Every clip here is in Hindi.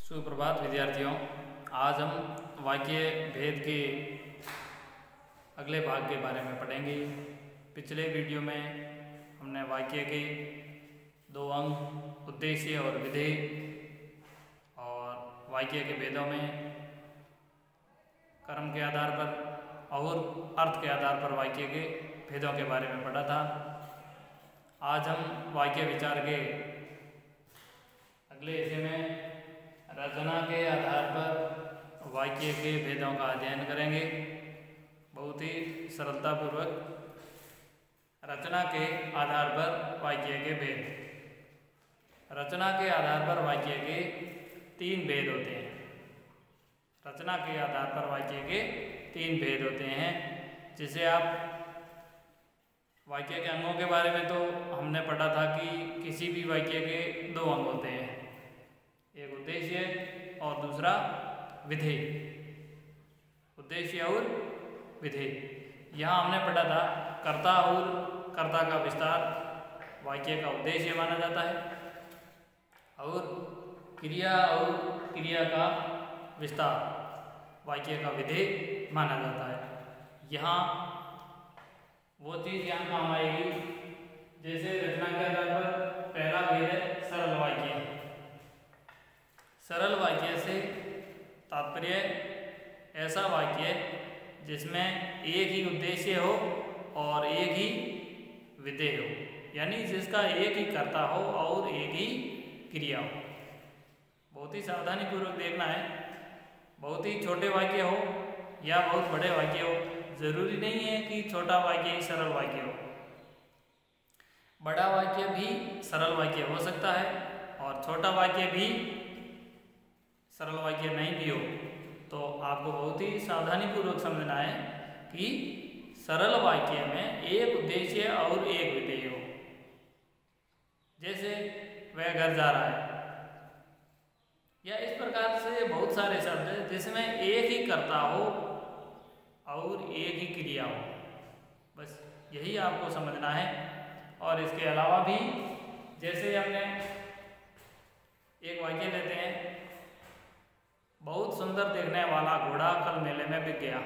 सुप्रभात विद्यार्थियों। आज हम वाक्य भेद के अगले भाग के बारे में पढ़ेंगे। पिछले वीडियो में हमने वाक्य के दो अंग उद्देश्य और विधेय और वाक्य के भेदों में कर्म के आधार पर और अर्थ के आधार पर वाक्य के भेदों के बारे में पढ़ा था। आज हम वाक्य विचार के अगले हिस्से में रचना के आधार पर वाक्य के भेदों का अध्ययन करेंगे। बहुत ही सरलतापूर्वक रचना के आधार पर वाक्य के भेद। रचना के आधार पर वाक्य के तीन भेद होते हैं। रचना के आधार पर वाक्य के तीन भेद होते हैं, जिसे आप वाक्य के अंगों के बारे में तो हमने पढ़ा था कि किसी भी वाक्य के दो अंग होते हैं, एक उद्देश्य और दूसरा विधेय। उद्देश्य और विधेय। यहाँ हमने पढ़ा था कर्ता और कर्ता का विस्तार वाक्य का उद्देश्य माना जाता है और क्रिया और क्रिया का विस्तार वाक्य का विधेय माना जाता है। यहाँ वो चीज़ यहाँ काम आएगी, जैसे रचना के आधार पर पहला भेद है सरल वाक्य। सरल वाक्य से तात्पर्य ऐसा वाक्य जिसमें एक ही उद्देश्य हो और एक ही विधेय हो, यानी जिसका एक ही कर्ता हो और एक ही क्रिया हो। बहुत ही सावधानी पूर्वक देखना है। बहुत ही छोटे वाक्य हो या बहुत बड़े वाक्य हो, जरूरी नहीं है कि छोटा वाक्य ही सरल वाक्य हो। बड़ा वाक्य भी सरल वाक्य हो सकता है और छोटा वाक्य भी सरल वाक्य नहीं भी हो। तो आपको बहुत ही सावधानी पूर्वक समझना है कि सरल वाक्य में एक उद्देश्य और एक विधेय हो। जैसे वह घर जा रहा है, या इस प्रकार से बहुत सारे शब्द हैं जिसमें एक ही कर्ता हो और एक ही क्रिया हो। बस यही आपको समझना है। और इसके अलावा भी, जैसे हमने एक वाक्य लेते हैं, बहुत सुंदर देखने वाला घोड़ा कल मेले में बिक गया।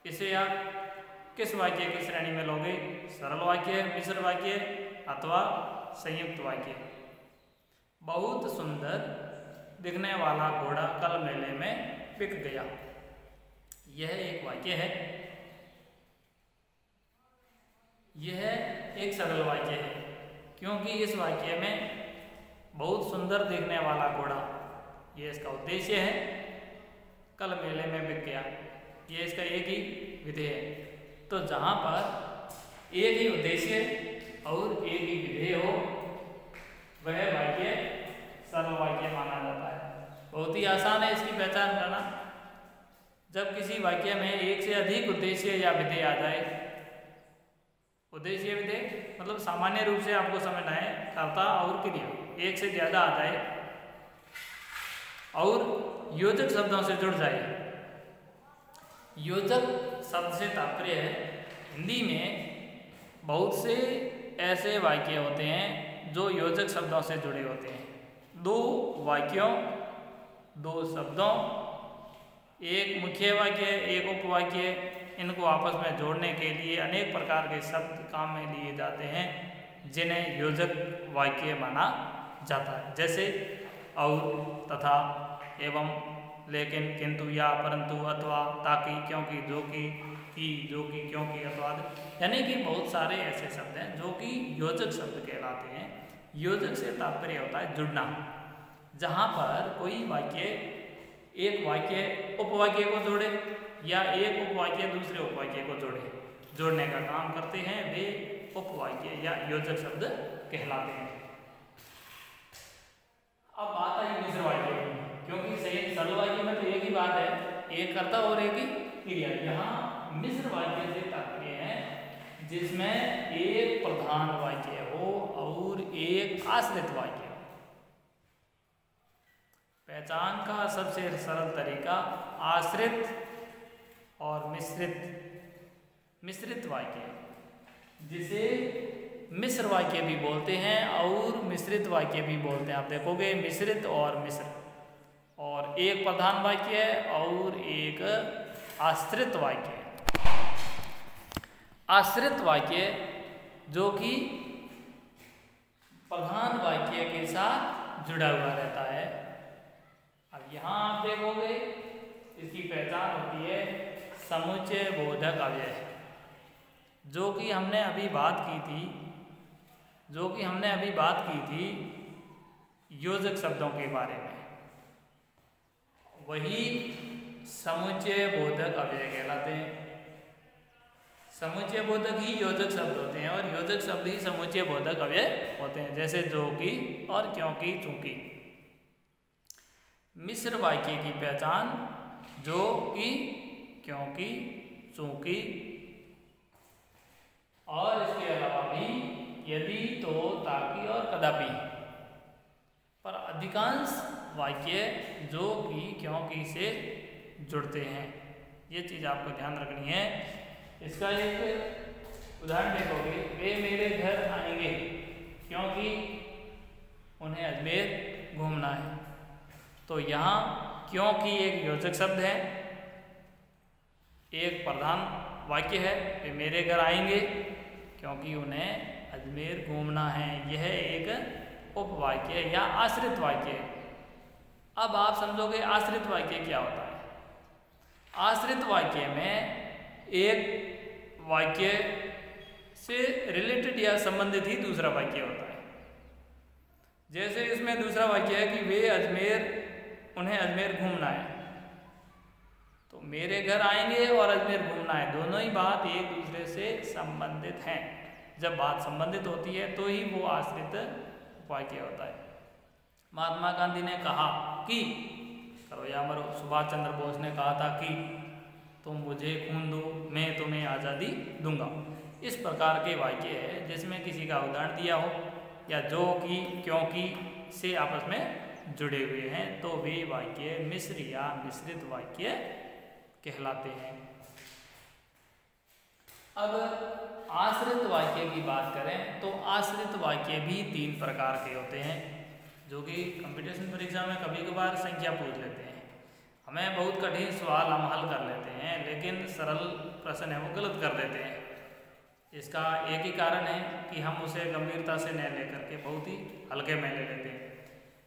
इसे आप किस वाक्य की श्रेणी में लोगे? सरल वाक्य, मिश्र वाक्य अथवा संयुक्त वाक्य। बहुत सुंदर दिखने वाला घोड़ा कल मेले में बिक गया, यह एक वाक्य है। यह एक सरल वाक्य है क्योंकि इस वाक्य में बहुत सुंदर दिखने वाला घोड़ा, ये इसका उद्देश्य है। कल मेले में बिक गया, ये इसका एक ही विधेय है। तो जहाँ पर एक ही उद्देश्य और एक ही विधेय हो, वह वाक्य सरल वाक्य माना जाता है। बहुत ही आसान है इसकी पहचान करना। जब किसी वाक्य में एक से अधिक उद्देश्य या विधेय आ जाए, उद्देश्य विधेय मतलब सामान्य रूप से आपको समझना है कर्ता और क्रिया एक से ज्यादा आ जाए और योजक शब्दों से जुड़ जाए। योजक शब्द से तात्पर्य है, हिंदी में बहुत से ऐसे वाक्य होते हैं जो योजक शब्दों से जुड़े होते हैं। दो वाक्यों, दो शब्दों, एक मुख्य वाक्य, एक उपवाक्य, इनको आपस में जोड़ने के लिए अनेक प्रकार के शब्द काम में लिए जाते हैं, जिन्हें योजक वाक्य माना जाता है। जैसे और, तथा, एवं, लेकिन, किंतु, या, परंतु, अथवा, ताकि, क्योंकि, जो कि, जो कि, क्योंकि, अथवा, यानी कि बहुत सारे ऐसे शब्द हैं जो कि योजक शब्द कहलाते हैं। योजक से तात्पर्य होता है जुड़ना। जहाँ पर कोई वाक्य एक वाक्य उपवाक्य को जोड़े या एक उपवाक्य दूसरे उपवाक्य को जोड़ने का काम करते हैं, वे उपवाक्य या योजक शब्द कहलाते हैं। अब बात आई मिश्र वाक्य की, क्योंकि सही सरल वाक्य में तो एक ही बात है, एक कर्ता और एक ही क्रिया। यहाँ मिश्र वाक्य से तात्पर्य है जिसमें एक प्रधान वाक्य हो और एक आश्रित वाक्य हो। पहचान का सबसे सरल तरीका आश्रित और मिश्रित वाक्य, जिसे मिश्र वाक्य भी बोलते हैं और मिश्रित वाक्य भी बोलते हैं। आप देखोगे मिश्रित और मिश्र, और एक प्रधान वाक्य है और एक आश्रित वाक्य है। आश्रित वाक्य जो कि प्रधान वाक्य के साथ जुड़ा हुआ रहता है। अब यहाँ आप देखोगे इसकी पहचान होती है समुच्चय बोधक अव्यय, जो कि हमने अभी बात की थी योजक शब्दों के बारे में। वही समुच्चय बोधक अव्यय कहलाते हैं। समुच्चय बोधक ही योजक शब्द होते हैं और योजक शब्द ही समुच्चय बोधक अव्यय होते हैं, जैसे जो कि और क्योंकि, चूंकि। मिश्र वाक्य की पहचान जो कि, क्योंकि, चूंकि और इसके अलावा भी यदि, तो, ताकि और कदापि। पर अधिकांश वाक्य जो कि, क्योंकि से जुड़ते हैं। ये चीज़ आपको ध्यान रखनी है। इसका एक उदाहरण देखोगे, वे मेरे घर आएंगे क्योंकि उन्हें अजमेर घूमना है। तो यहाँ क्योंकि एक योजक शब्द है, एक प्रधान वाक्य है, वे मेरे घर आएंगे क्योंकि उन्हें अजमेर घूमना है। यह एक उपवाक्य या आश्रित वाक्य है। अब आप समझोगे आश्रित वाक्य क्या होता है। आश्रित वाक्य में एक वाक्य से रिलेटेड या संबंधित ही दूसरा वाक्य होता है। जैसे इसमें दूसरा वाक्य है कि उन्हें अजमेर घूमना है, तो मेरे घर आएंगे और अजमेर घूमना है, दोनों ही बात एक दूसरे से संबंधित हैं। जब बात संबंधित होती है तो ही वो आश्रित वाक्य होता है। महात्मा गांधी ने कहा कि, करो या मरो, सुभाष चंद्र बोस ने कहा था कि तुम मुझे खून दो, मैं तुम्हें आज़ादी दूंगा। इस प्रकार के वाक्य है जिसमें किसी का उदाहरण दिया हो या जो कि, क्योंकि से आपस में जुड़े हुए हैं, तो वे वाक्य मिश्र या मिश्रित वाक्य कहलाते हैं। अब आश्रित वाक्य की बात करें तो आश्रित वाक्य भी 3 प्रकार के होते हैं, जो कि कंपटीशन परीक्षा में कभी कभार संख्या पूछ लेते हैं। हमें बहुत कठिन सवाल हम हल कर लेते हैं, लेकिन सरल प्रश्न है वो गलत कर देते हैं। इसका एक ही कारण है कि हम उसे गंभीरता से न लेकर के बहुत ही हल्के में ले लेते हैं।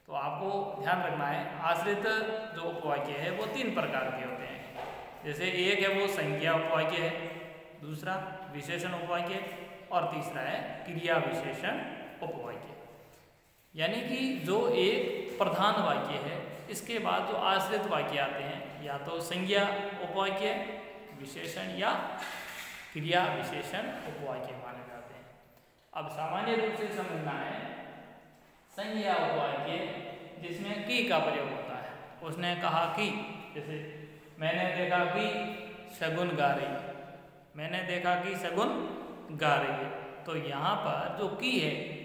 तो आपको ध्यान रखना है, आश्रित जो उपवाक्य है वो 3 प्रकार के होते हैं। जैसे एक है वो संज्ञा उपवाक्य है, दूसरा विशेषण उपवाक्य और तीसरा है क्रिया विशेषण उपवाक्य। यानी कि जो एक प्रधान वाक्य है, इसके बाद जो आश्रित वाक्य आते हैं या तो संज्ञा उपवाक्य, विशेषण या क्रिया विशेषण उपवाक्य माने जाते हैं। अब सामान्य रूप से समझना है, संज्ञा उपवाक्य जिसमें की का प्रयोग होता है। उसने कहा कि, जैसे मैंने देखा कि शगुन गा रही है, मैंने देखा कि शगुन गा रही है। तो यहाँ पर जो की है,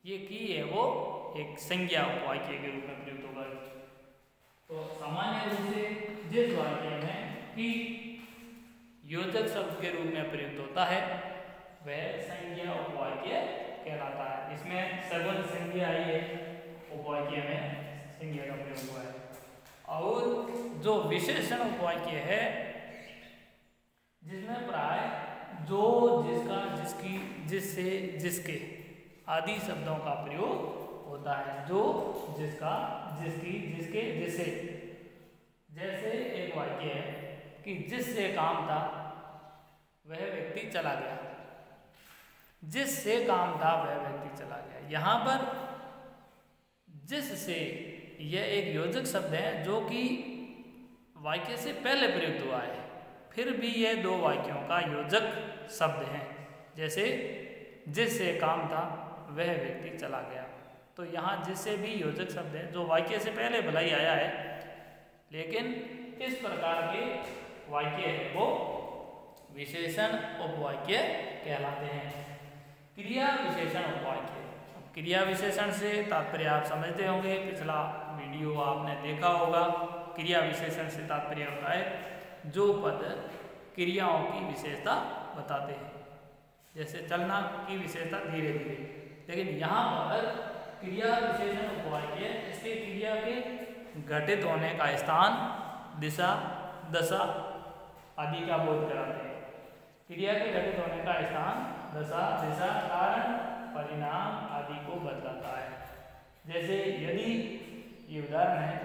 ये की है वो एक संज्ञा उपवाक्य के रूप में प्रयुक्त होगा। तो सामान्य रूप से जिस वाक्य में की योजक शब्द के रूप में प्रयुक्त होता है वह संज्ञा उपवाक्य कहलाता है। इसमें सगुन संज्ञा आई है, उपवाक्य में संज्ञा का प्रयोग हुआ है। और जो विशेषण उपवाक्य है जिसमें प्राय जो, जिसका, जिसकी, जिससे, जिसके आदि शब्दों का प्रयोग होता है। जो, जिसका, जिसकी, जिसके, जिससे। जैसे एक वाक्य है कि जिससे काम था वह व्यक्ति चला गया, जिससे काम था वह व्यक्ति चला गया। यहाँ पर जिससे यह एक योजक शब्द है जो कि वाक्य से पहले प्रयुक्त हुआ है, फिर भी यह 2 वाक्यों का योजक शब्द है। जैसे जिससे काम था वह व्यक्ति चला गया, तो यहाँ जिससे भी योजक शब्द है जो वाक्य से पहले भला ही आया है, लेकिन इस प्रकार के वाक्य है वो विशेषण उपवाक्य कहलाते हैं। क्रिया विशेषण उपवाक्य, क्रिया विशेषण से तात्पर्य आप समझते होंगे, पिछला वीडियो आपने देखा होगा। क्रिया विशेषण से तात्पर्य होता है जो पद क्रियाओं की विशेषता बताते हैं। जैसे चलना की विशेषता धीरे धीरे। लेकिन यहाँ पर क्रिया विशेषण उपवाक्य इसके क्रिया के घटित होने का स्थान, दिशा, दशा आदि का बोध कराते हैं। क्रिया के घटित होने का स्थान, दशा, दिशा, कारण, परिणाम आदि को बतलाता है। जैसे यदि, ये उदाहरण है,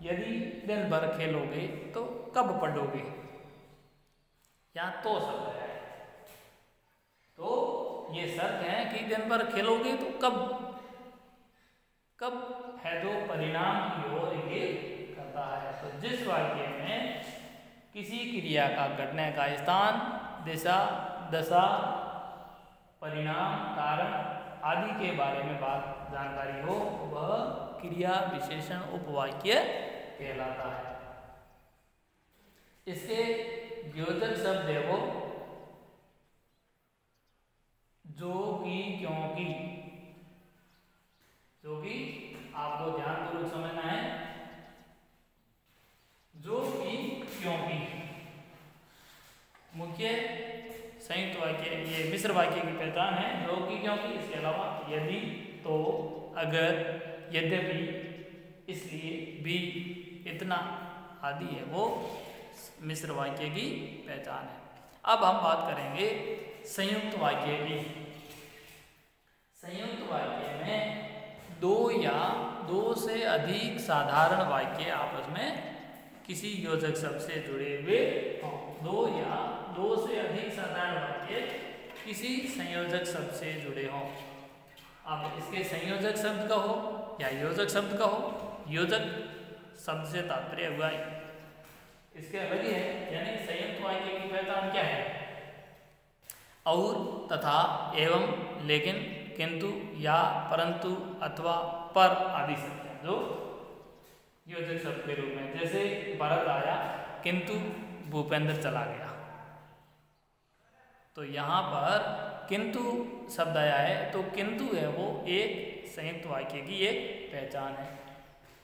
यदि दिन भर खेलोगे तो कब पढ़ोगे, यहाँ तो शब्द है, तो ये शर्त है कि दिन भर खेलोगे तो कब, कब है जो परिणाम की ओर इंगित करता है। तो जिस वाक्य में किसी क्रिया का घटने का स्थान, दिशा, दशा, परिणाम, कारण आदि के बारे में बात जानकारी हो, वह क्रिया विशेषण उपवाक्य कहलाता है। इसके योजक शब्द है वो जो कि, क्योंकि। जो कि आपको ध्यानपूर्वक समझना है, जो कि, क्योंकि। मुख्य संयुक्त वाक्य, ये मिश्र वाक्य की पहचान है, जो कि, क्योंकि। इसके अलावा यदि, तो, अगर, यद्यपि, इसलिए, भी, इतना आदि है वो मिश्र वाक्य की पहचान है। अब हम बात करेंगे संयुक्त वाक्य की। संयुक्त वाक्य में दो या दो से अधिक साधारण वाक्य आपस में किसी योजक शब्द से जुड़े हुए हों। दो या दो से अधिक साधारण वाक्य किसी संयोजक शब्द से जुड़े हों। अब इसके संयोजक शब्द कहो या योजक शब्द कहो, योजक शब्द से तात्पर्य हुआ इसके अलग ही है। यानी संयुक्त वाक्य की पहचान क्या है? और, तथा, एवं, लेकिन, किंतु, या, परंतु, अथवा, पर आदि शब्द हैं जो योजक शब्द के रूप में। जैसे भरत आया किंतु भूपेंद्र चला गया, तो यहाँ पर किंतु शब्द आया है, तो किंतु है वो एक संयुक्त वाक्य की एक पहचान है।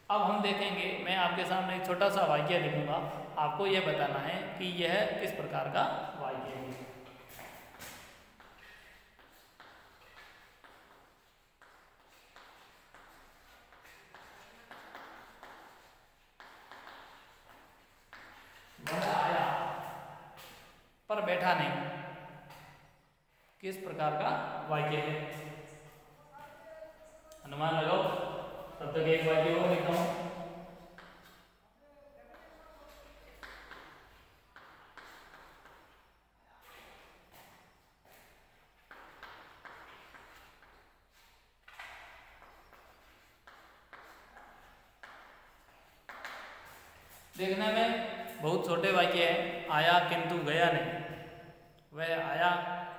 अब हम देखेंगे, मैं आपके सामने एक छोटा सा वाक्य लिखूंगा, आपको यह बताना है कि यह किस प्रकार का वाक्य है। वह आया पर बैठा नहीं, किस प्रकार का वाक्य है? अनुमान लगाओ, तब तक एक वाक्य और लिखता हूं। देखने में बहुत छोटे वाक्य है, आया किंतु गया नहीं, वह आया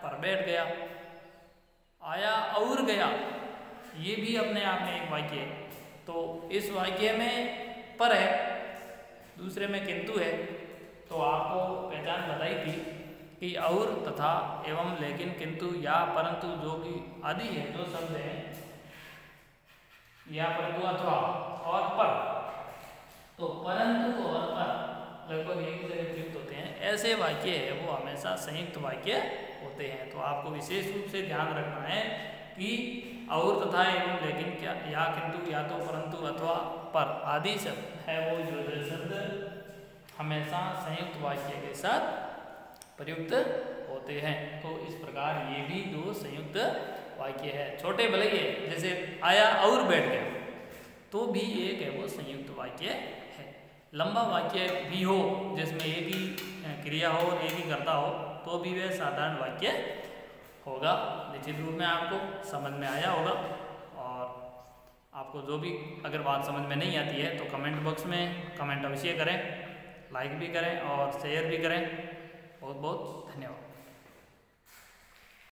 पर बैठ गया, आया और गया, ये भी अपने आप में एक वाक्य है। तो इस वाक्य में पर है, दूसरे में किंतु है। तो आपको पहचान बताई थी कि और, तथा, एवं, लेकिन, किंतु, या, परंतु, जो कि आदि है जो शब्द है, या, परंतु, अथवा और पर। तो परंतु और पर लगभग एक ही जगह प्रयुक्त होते हैं। ऐसे वाक्य है वो हमेशा संयुक्त वाक्य होते हैं। तो आपको विशेष रूप से ध्यान रखना है कि और, तथा, एवं, लेकिन, क्या, या, किंतु, या तो, परंतु, अथवा, पर आदि शब्द है वो योजक शब्द हमेशा संयुक्त वाक्य के साथ प्रयुक्त होते हैं। तो इस प्रकार ये भी दो संयुक्त वाक्य है। छोटे भले ही है, जैसे आया और बैठ गया, तो भी एक है वो संयुक्त वाक्य है। लंबा वाक्य भी हो जिसमें एक ही क्रिया हो और एक ही कर्ता हो, तो भी वह साधारण वाक्य होगा। निश्चित रूप में आपको समझ में आया होगा। और आपको जो भी अगर बात समझ में नहीं आती है तो कमेंट बॉक्स में कमेंट अवश्य करें, लाइक भी करें और शेयर भी करें। बहुत बहुत धन्यवाद।